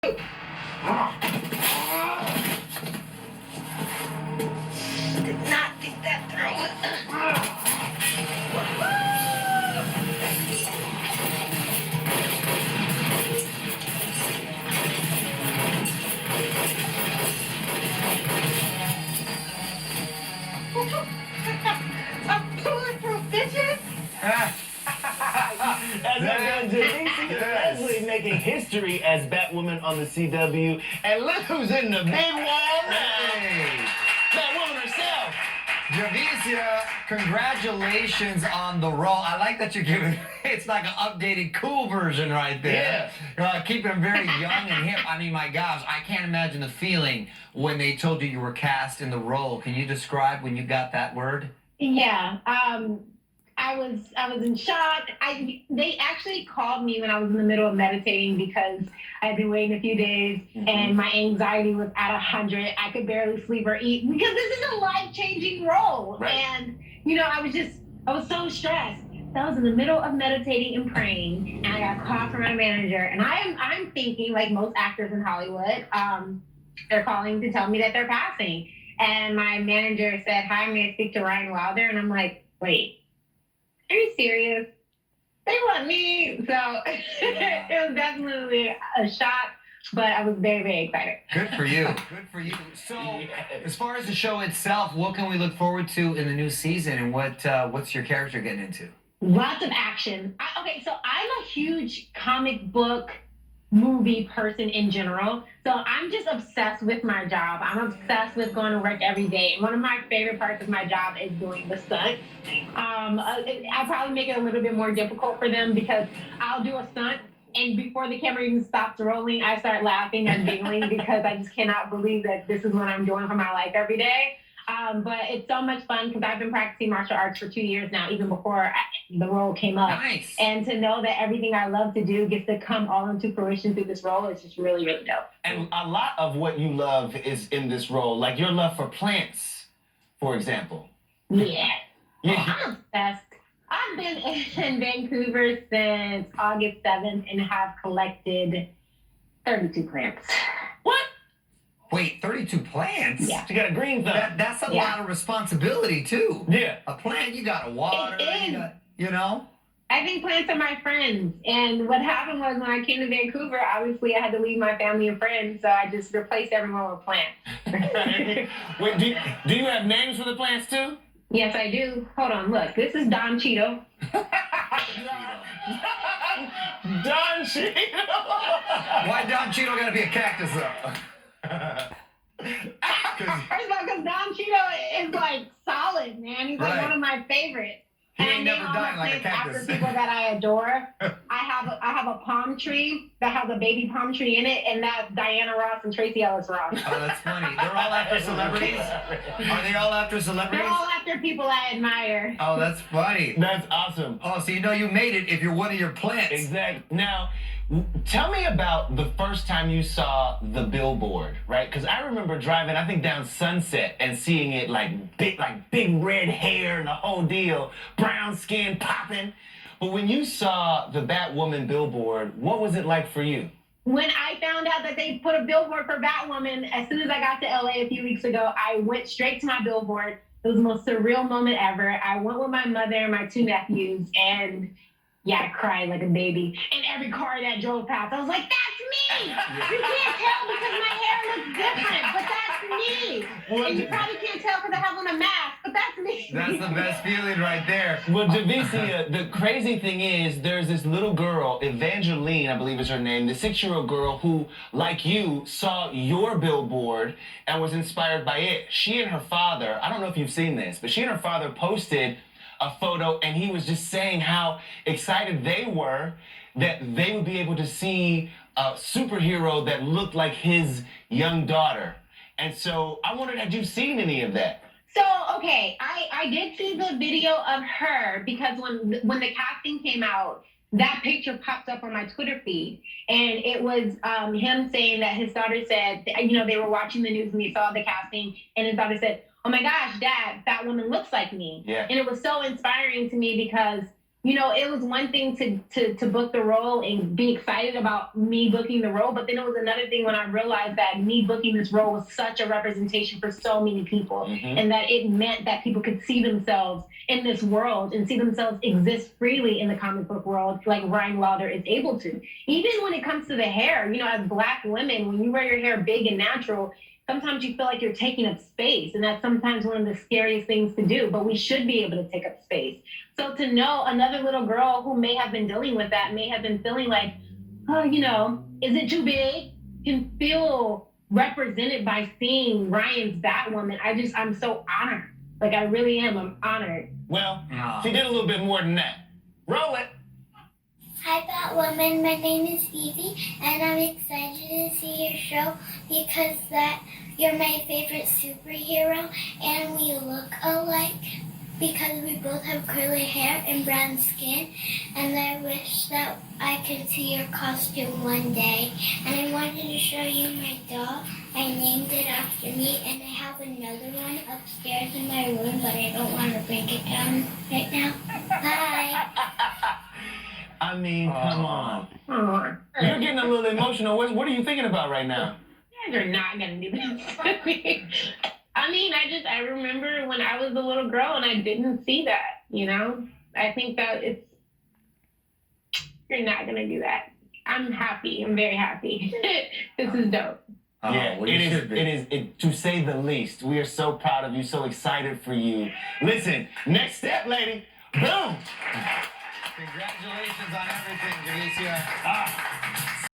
Did not think that through. I'm bulletproof, bitches. As our girl Javicia Leslie making history as Batwoman on the CW. And look who's in the big one. Hey. Batwoman herself. Javicia, congratulations on the role. I like that you're giving, it's like an updated, cool version right there. Yeah. Keeping him very young and hip. I mean, my gosh, I can't imagine the feeling when they told you were cast in the role. Can you describe when you got that word? Yeah. I was in shock. They actually called me when I was in the middle of meditating because I had been waiting a few days and my anxiety was at 100. I could barely sleep or eat because this is a life-changing role. Right. And, you know, I was so stressed. So I was in the middle of meditating and praying, and I got a call from my manager. And I'm thinking, like most actors in Hollywood, they're calling to tell me that they're passing. And my manager said, "Hi, may I speak to Ryan Wilder?" And I'm like, wait. Are you serious? They want me. So it was definitely a shock, but I was very, very excited. Good for you. Good for you. So, as far as the show itself, what can we look forward to in the new season, and what's your character getting into? Lots of action. Okay, so I'm a huge comic book movie person in general. So I'm just obsessed with my job. I'm obsessed with going to work every day. And one of my favorite parts of my job is doing the stunt. I'll probably make it a little bit more difficult for them because I'll do a stunt and before the camera even stops rolling, I start laughing and giggling because I just cannot believe that this is what I'm doing for my life every day. But it's so much fun because I've been practicing martial arts for 2 years now, even before the role came up. Nice. And to know that everything I love to do gets to come all into fruition through this role is just really, really dope. And a lot of what you love is in this role, like your love for plants, for example. Yeah. I'm obsessed. I've been in Vancouver since August 7th and have collected 32 plants. What? Wait, 32 plants? Yeah. She got a green thumb. That's a lot of responsibility, too. Yeah. A plant, you got to water. It is. You know? I think plants are my friends. And what happened was when I came to Vancouver, obviously I had to leave my family and friends, so I just replaced everyone with plants. Wait, do you have names for the plants, too? Yes, I do. Hold on, look. This is Don Cheeto. Don Cheeto. Why Don Cheeto got to be a cactus, though? First of all, because Don Cheeto is like solid, man. He's like one of my favorites. He And ain't I never name all dying my like a plants cactus. after people that I adore. I have a palm tree that has a baby palm tree in it, and that's Diana Ross and Tracy Ellis Ross. Oh, that's funny. They're all after celebrities? Are they all after celebrities? They're all after people I admire. Oh, that's funny. That's awesome. Oh, so you know you made it if you're one of your plants. Exactly. Now, tell me about the first time you saw the billboard, right? Because I remember driving, I think, down Sunset and seeing it like big red hair and the whole deal, brown skin popping. But when you saw the Batwoman billboard, what was it like for you? When I found out that they put a billboard for Batwoman, as soon as I got to LA a few weeks ago, I went straight to my billboard. It was the most surreal moment ever. I went with my mother and my 2 nephews, and I cried like a baby. And every car that drove past, I was like, that's me! You can't tell because my hair looks different, but that's me! And you probably can't tell because I have on a mask, but that's me! That's the best feeling right there. Well, Javicia, the crazy thing is there's this little girl, Evangeline, I believe is her name, the 6-year-old girl who, like you, saw your billboard and was inspired by it. She and her father, I don't know if you've seen this, but she and her father posted a photo, and he was just saying how excited they were that they would be able to see a superhero that looked like his young daughter. And so I wondered, had you seen any of that? So, okay, I did see the video of her because when the casting came out, that picture popped up on my Twitter feed. And it was him saying that his daughter said, you know, they were watching the news and they saw the casting, and his daughter said, "Oh my gosh, Dad, that woman looks like me." Yeah. And it was so inspiring to me because you know, it was one thing to book the role and be excited about me booking the role, but then it was another thing when I realized that me booking this role was such a representation for so many people, and that it meant that people could see themselves in this world and see themselves exist freely in the comic book world, like Ryan Wilder is able to. Even when it comes to the hair, you know, as Black women, when you wear your hair big and natural, sometimes you feel like you're taking up space, and that's sometimes one of the scariest things to do, but we should be able to take up space. So to know another little girl who may have been dealing with that, may have been feeling like, oh, you know, is it too big? Can feel represented by seeing Ryan's Batwoman. I'm so honored. Like, I really am. I'm honored. Well, she did a little bit more than that. Roll it. Hi Batwoman, my name is Evie, and I'm excited to see your show because that you're my favorite superhero, and we look alike because we both have curly hair and brown skin, and I wish that I could see your costume one day. And I wanted to show you my doll. I named it after me, and I have another one upstairs in my room, but I don't want to bring it down right now. Bye. I mean, come on. Oh, You're getting a little emotional. What are you thinking about right now? you're not gonna do this. I mean, I remember when I was a little girl and I didn't see that, you know? I think that you're not gonna do that. I'm happy. I'm very happy. This is dope. Yeah, well, it is, to say the least. We are so proud of you, so excited for you. Listen, next step, lady. Boom. Congratulations on everything, Javicia.